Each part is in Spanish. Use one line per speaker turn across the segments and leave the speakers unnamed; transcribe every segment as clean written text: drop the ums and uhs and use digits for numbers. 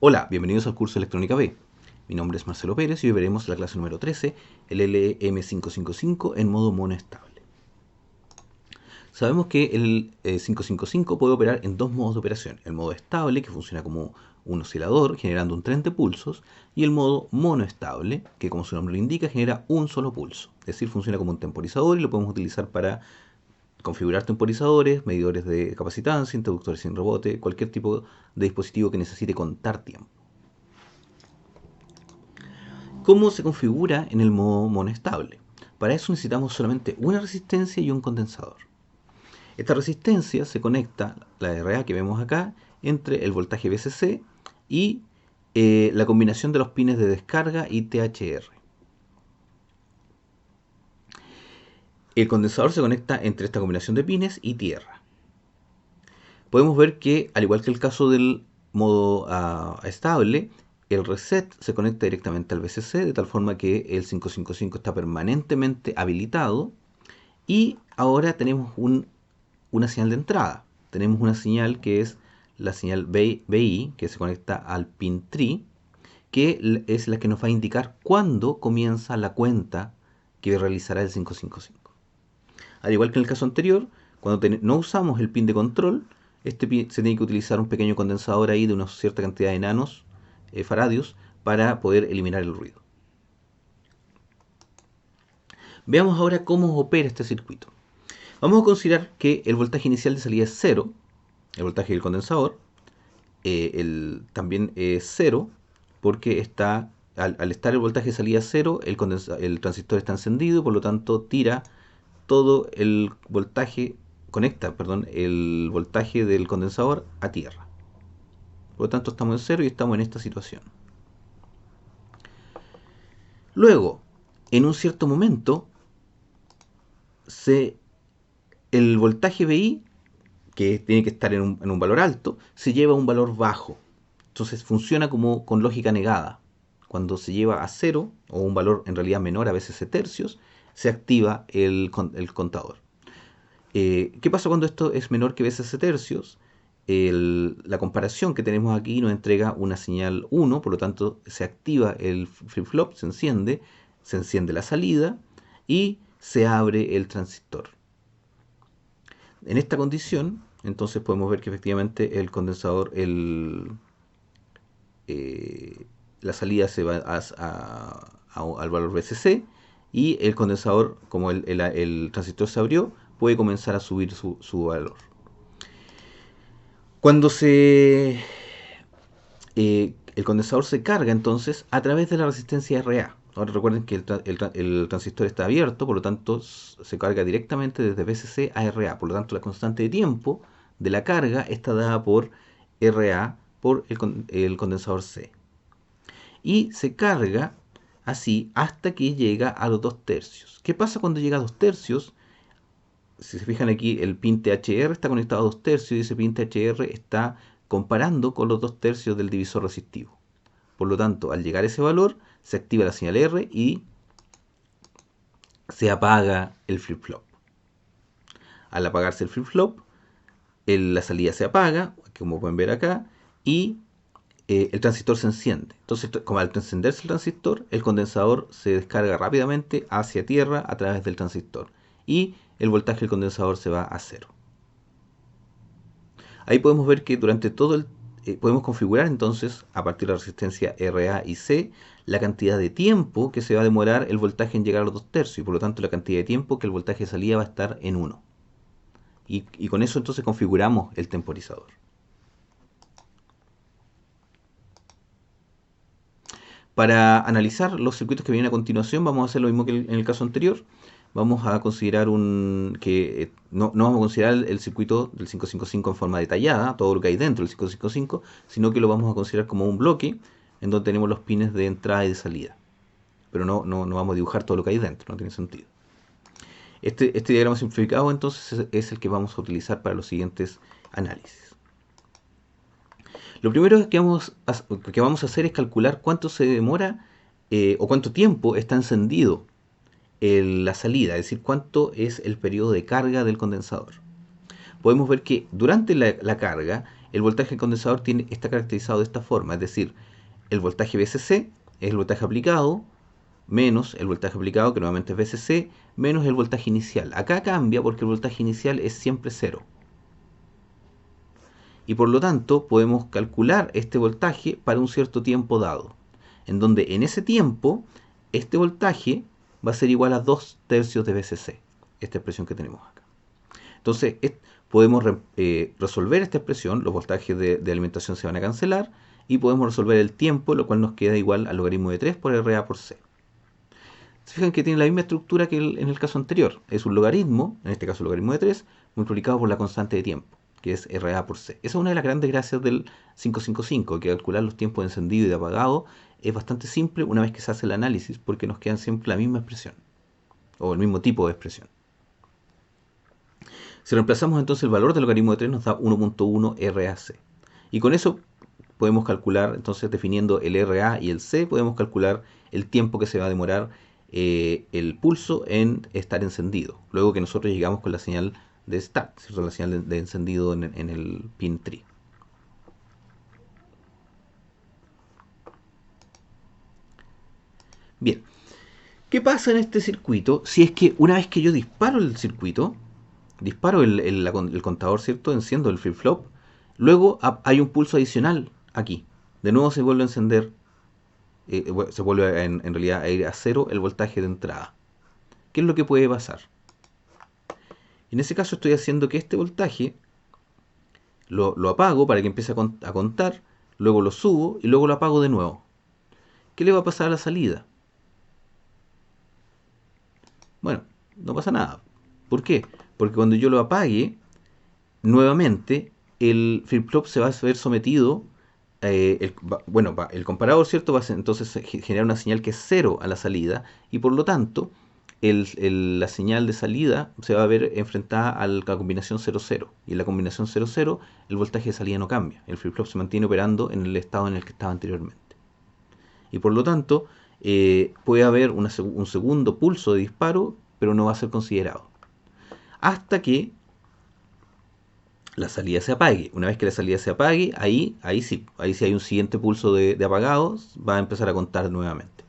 Hola, bienvenidos al curso de Electrónica B. Mi nombre es Marcelo Pérez y hoy veremos la clase número 13, el LM555 en modo monoestable. Sabemos que el 555 puede operar en dos modos de operación. El modo estable, que funciona como un oscilador generando un tren de pulsos, y el modo monoestable, que como su nombre lo indica, genera un solo pulso. Es decir, funciona como un temporizador y lo podemos utilizar para configurar temporizadores, medidores de capacitancia, interruptores sin rebote, cualquier tipo de dispositivo que necesite contar tiempo. ¿Cómo se configura en el modo monoestable? Para eso necesitamos solamente una resistencia y un condensador. Esta resistencia se conecta, la RA que vemos acá, entre el voltaje VCC y la combinación de los pines de descarga y THR. El condensador se conecta entre esta combinación de pines y tierra. Podemos ver que, al igual que el caso del modo estable, el reset se conecta directamente al VCC, de tal forma que el 555 está permanentemente habilitado. Y ahora tenemos una señal de entrada. Tenemos una señal que es la señal BI, que se conecta al pin 3, que es la que nos va a indicar cuándo comienza la cuenta que realizará el 555. Al igual que en el caso anterior, cuando no usamos el pin de control, este pin se tiene que utilizar un pequeño condensador ahí de una cierta cantidad de nanos, faradios, para poder eliminar el ruido. Veamos ahora cómo opera este circuito. Vamos a considerar que el voltaje inicial de salida es 0, el voltaje del condensador, también es 0, porque al estar el voltaje de salida 0, el transistor está encendido, por lo tanto tira todo el voltaje, conecta, perdón, el voltaje del condensador a tierra. Por lo tanto estamos en 0 y estamos en esta situación. Luego, en un cierto momento, el voltaje VI, que tiene que estar en un valor alto, se lleva a un valor bajo. Entonces funciona como con lógica negada. Cuando se lleva a 0, o un valor en realidad menor, a veces tercios, se activa el contador. ¿Qué pasa cuando esto es menor que veces tercios? La comparación que tenemos aquí nos entrega una señal 1, por lo tanto se activa el flip-flop, se enciende la salida y se abre el transistor. En esta condición, entonces podemos ver que efectivamente el condensador, la salida se va al valor VCC y el condensador, como el transistor se abrió, puede comenzar a subir su valor. Cuando el condensador se carga entonces a través de la resistencia RA. Ahora recuerden que el transistor está abierto, por lo tanto se carga directamente desde VCC a RA. Por lo tanto la constante de tiempo de la carga está dada por RA por el condensador C. Y se carga así hasta que llega a los 2 tercios. ¿Qué pasa cuando llega a 2 tercios? Si se fijan aquí, el pin THR está conectado a 2 tercios y ese pin THR está comparando con los 2 tercios del divisor resistivo. Por lo tanto, al llegar a ese valor, se activa la señal R y se apaga el flip-flop. Al apagarse el flip-flop, la salida se apaga, como pueden ver acá, y el transistor se enciende. Entonces, como al encenderse el transistor, el condensador se descarga rápidamente hacia tierra a través del transistor y el voltaje del condensador se va a 0. Ahí podemos ver que durante todo podemos configurar entonces, a partir de la resistencia RA y C, la cantidad de tiempo que se va a demorar el voltaje en llegar a los 2 tercios y por lo tanto la cantidad de tiempo que el voltaje de salida va a estar en 1. Y con eso entonces configuramos el temporizador. Para analizar los circuitos que vienen a continuación vamos a hacer lo mismo que en el caso anterior. Vamos a considerar no vamos a considerar el circuito del 555 en forma detallada, todo lo que hay dentro del 555, sino que lo vamos a considerar como un bloque en donde tenemos los pines de entrada y de salida. Pero no vamos a dibujar todo lo que hay dentro, no tiene sentido. Este diagrama simplificado entonces es el que vamos a utilizar para los siguientes análisis. Lo primero que vamos a hacer es calcular cuánto se demora o cuánto tiempo está encendido la salida, es decir, cuánto es el periodo de carga del condensador. Podemos ver que durante la carga el voltaje del condensador está caracterizado de esta forma, es decir, el voltaje VCC es el voltaje aplicado menos el voltaje aplicado, que nuevamente es VCC, menos el voltaje inicial. Acá cambia porque el voltaje inicial es siempre cero. Y por lo tanto podemos calcular este voltaje para un cierto tiempo dado, en donde en ese tiempo este voltaje va a ser igual a 2/3 de VCC, esta expresión que tenemos acá. Entonces podemos resolver esta expresión, los voltajes de alimentación se van a cancelar, y podemos resolver el tiempo, lo cual nos queda igual al logaritmo de 3 por RA por C. Se fijan que tiene la misma estructura que en el caso anterior. Es un logaritmo, en este caso el logaritmo de 3, multiplicado por la constante de tiempo, que es RA por C. Esa es una de las grandes gracias del 555, que calcular los tiempos de encendido y de apagado es bastante simple una vez que se hace el análisis, porque nos quedan siempre la misma expresión, o el mismo tipo de expresión. Si reemplazamos entonces el valor del logaritmo de 3 nos da 1.1 RAC. Y con eso podemos calcular, entonces definiendo el RA y el C, podemos calcular el tiempo que se va a demorar el pulso en estar encendido, luego que nosotros llegamos con la señal de start, ¿cierto? La señal de encendido en el pin 3. Bien, ¿qué pasa en este circuito si es que una vez que yo disparo el circuito, disparo el contador, ¿cierto? Enciendo el flip-flop, luego hay un pulso adicional aquí, de nuevo se vuelve a encender, se vuelve en realidad a ir a cero el voltaje de entrada. ¿Qué es lo que puede pasar? En ese caso estoy haciendo que este voltaje lo apago para que empiece a contar, luego lo subo y luego lo apago de nuevo. ¿Qué le va a pasar a la salida? Bueno, no pasa nada. ¿Por qué? Porque cuando yo lo apague, nuevamente el flip-flop se va a ver sometido, el comparador, ¿cierto? Va a entonces generar una señal que es cero a la salida, y por lo tanto la señal de salida se va a ver enfrentada a la combinación 0,0, y en la combinación 0,0 el voltaje de salida no cambia, el flip-flop se mantiene operando en el estado en el que estaba anteriormente. Y por lo tanto puede haber un segundo pulso de disparo, pero no va a ser considerado hasta que la salida se apague. Una vez que la salida se apague, ahí sí hay un siguiente pulso de apagados, va a empezar a contar nuevamente.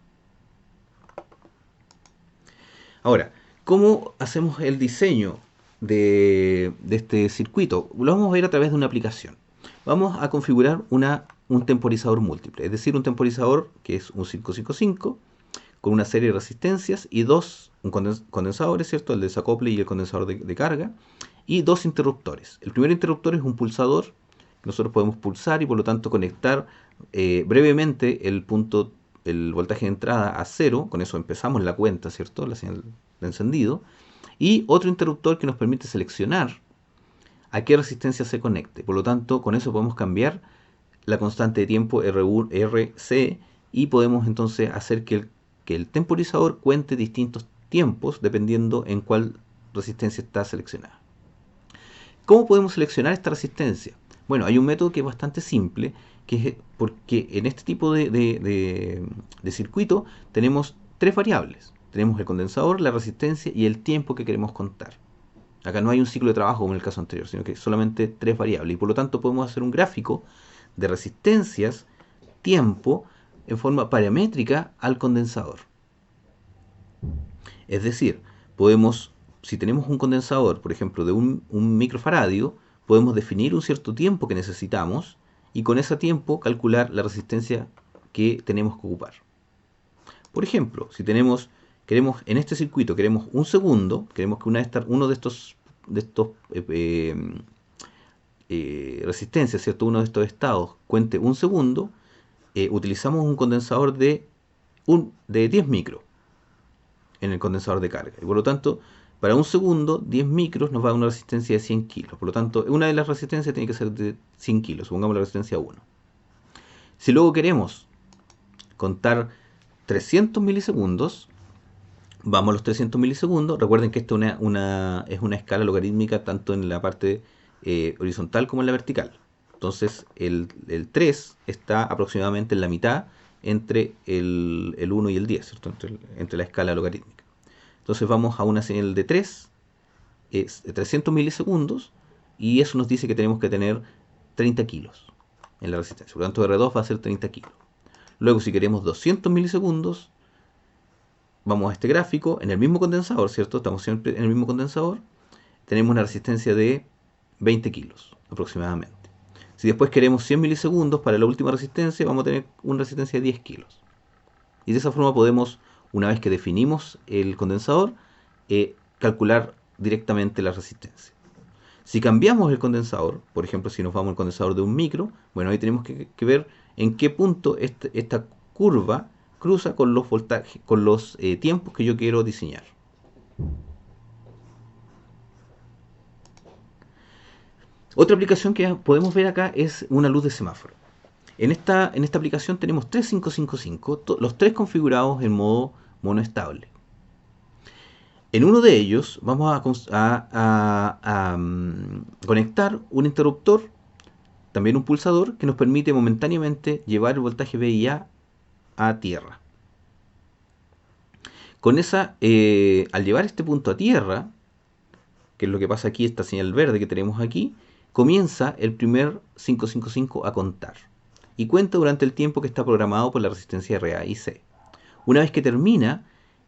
Ahora, ¿cómo hacemos el diseño de este circuito? Lo vamos a ver a través de una aplicación. Vamos a configurar un temporizador múltiple, es decir, un temporizador que es un 555 con una serie de resistencias y condensadores, ¿cierto? El desacople y el condensador de carga, y dos interruptores. El primer interruptor es un pulsador que nosotros podemos pulsar y por lo tanto conectar brevemente el voltaje de entrada a cero. Con eso empezamos la cuenta, ¿cierto? La señal de encendido. Y otro interruptor que nos permite seleccionar a qué resistencia se conecte. Por lo tanto, con eso podemos cambiar la constante de tiempo RC, y podemos entonces hacer que el temporizador cuente distintos tiempos dependiendo en cuál resistencia está seleccionada. ¿Cómo podemos seleccionar esta resistencia? Bueno, hay un método que es bastante simple, que es porque en este tipo de circuito tenemos tres variables. Tenemos el condensador, la resistencia y el tiempo que queremos contar. Acá no hay un ciclo de trabajo como en el caso anterior, sino que solamente tres variables. Y por lo tanto podemos hacer un gráfico de resistencias, tiempo, en forma paramétrica al condensador. Es decir, si tenemos un condensador, por ejemplo, de un microfaradio, podemos definir un cierto tiempo que necesitamos y con ese tiempo calcular la resistencia que tenemos que ocupar. Por ejemplo, si queremos en este circuito queremos un segundo, queremos que uno de estos resistencias, ¿cierto? Uno de estos estados cuente un segundo, utilizamos un condensador de 10 micros en el condensador de carga. Y por lo tanto, para un segundo, 10 micros nos va a dar una resistencia de 100 kilos. Por lo tanto, una de las resistencias tiene que ser de 100 kilos. Supongamos la resistencia 1. Si luego queremos contar 300 milisegundos, vamos a los 300 milisegundos. Recuerden que esto es una escala logarítmica tanto en la parte horizontal como en la vertical. Entonces, el 3 está aproximadamente en la mitad entre el 1 y el 10, ¿cierto? Entre la escala logarítmica. Entonces vamos a una señal de 3, es de 300 milisegundos, y eso nos dice que tenemos que tener 30 kilos en la resistencia. Por lo tanto, R2 va a ser 30 kilos. Luego, si queremos 200 milisegundos, vamos a este gráfico, en el mismo condensador, ¿cierto? Estamos siempre en el mismo condensador. Tenemos una resistencia de 20 kilos aproximadamente. Si después queremos 100 milisegundos para la última resistencia, vamos a tener una resistencia de 10 kilos. Y de esa forma podemos, una vez que definimos el condensador, calcular directamente la resistencia. Si cambiamos el condensador, por ejemplo, si nos vamos al condensador de 1 micro, bueno, ahí tenemos que ver en qué punto esta curva cruza con los voltajes, con los tiempos que yo quiero diseñar. Otra aplicación que podemos ver acá es una luz de semáforo. En esta aplicación tenemos tres 555, los tres configurados en modo monoestable. En uno de ellos vamos a conectar un interruptor, también un pulsador, que nos permite momentáneamente llevar el voltaje VIA a tierra. Con al llevar este punto a tierra, que es lo que pasa aquí, esta señal verde que tenemos aquí, comienza el primer 555 a contar. Y cuenta durante el tiempo que está programado por la resistencia RA y C. Una vez que termina,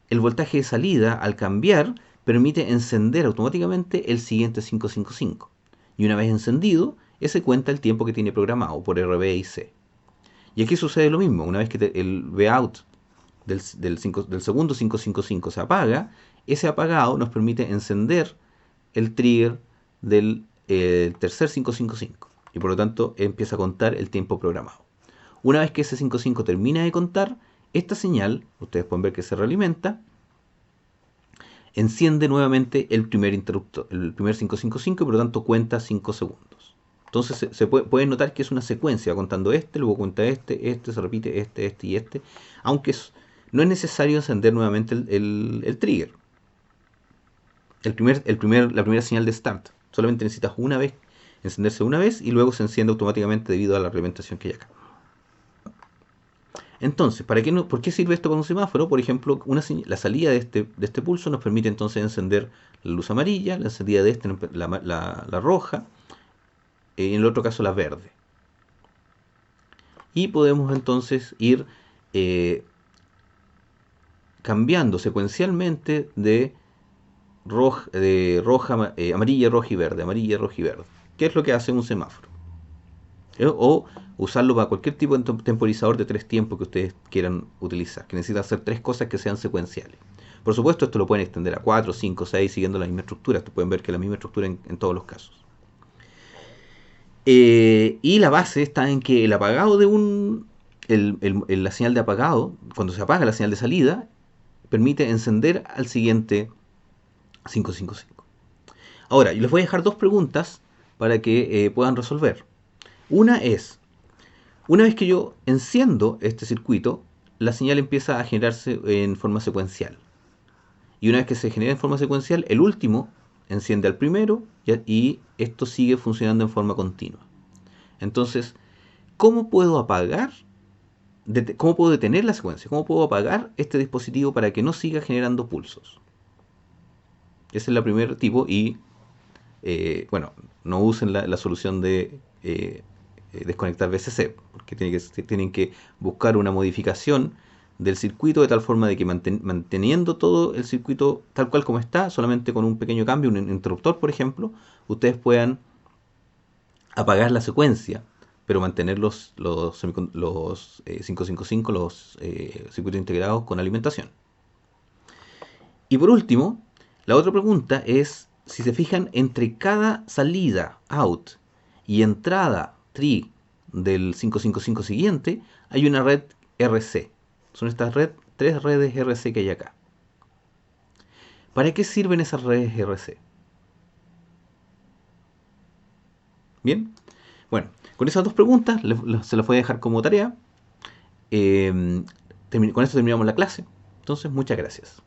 el voltaje de salida, al cambiar, permite encender automáticamente el siguiente 555. Y una vez encendido, ese cuenta el tiempo que tiene programado por RB y C. Y aquí sucede lo mismo. Una vez que el Vout del segundo 555 se apaga, ese apagado nos permite encender el trigger del tercer 555. Y por lo tanto empieza a contar el tiempo programado. Una vez que ese 55 termina de contar, esta señal, ustedes pueden ver que se realimenta, enciende nuevamente el primer interruptor, el primer 555, y por lo tanto cuenta 5 segundos. Entonces pueden notar que es una secuencia, contando luego cuenta se repite este y este, aunque no es necesario encender nuevamente el trigger. La primera señal de start. Solamente necesitas encenderse una vez y luego se enciende automáticamente debido a la realimentación que hay acá. Entonces, ¿por qué sirve esto para un semáforo? Por ejemplo, la salida de este pulso nos permite entonces encender la luz amarilla, la salida de la roja, y en el otro caso la verde. Y podemos entonces ir cambiando secuencialmente de amarilla, roja y verde, amarilla, roja y verde. ¿Qué es lo que hace un semáforo? O usarlo para cualquier tipo de temporizador de 3 tiempos que ustedes quieran utilizar, que necesita hacer 3 cosas que sean secuenciales. Por supuesto, esto lo pueden extender a 4, 5, 6, siguiendo la misma estructura. Ustedes pueden ver que es la misma estructura en todos los casos. Y la base está en que el apagado la señal de apagado, cuando se apaga la señal de salida, permite encender al siguiente 555. Ahora, yo les voy a dejar 2 preguntas para que puedan resolver. Una es, una vez que yo enciendo este circuito, la señal empieza a generarse en forma secuencial. Y una vez que se genera en forma secuencial, el último enciende al primero y esto sigue funcionando en forma continua. Entonces, ¿cómo puedo apagar? ¿Cómo puedo detener la secuencia? ¿Cómo puedo apagar este dispositivo para que no siga generando pulsos? Ese es el primer tipo y, bueno, no usen la solución de desconectar VCC, porque tienen que buscar una modificación del circuito de tal forma de que manteniendo todo el circuito tal cual como está, solamente con un pequeño cambio, un interruptor por ejemplo, ustedes puedan apagar la secuencia, pero mantener los 555, los circuitos integrados con alimentación. Y por último, la otra pregunta es, si se fijan, entre cada salida out y entrada tri del 555 siguiente, hay una red RC. Son estas 3 redes RC que hay acá. ¿Para qué sirven esas redes RC? Bien, bueno, con esas 2 preguntas se las voy a dejar como tarea. Con esto terminamos la clase. Entonces, muchas gracias.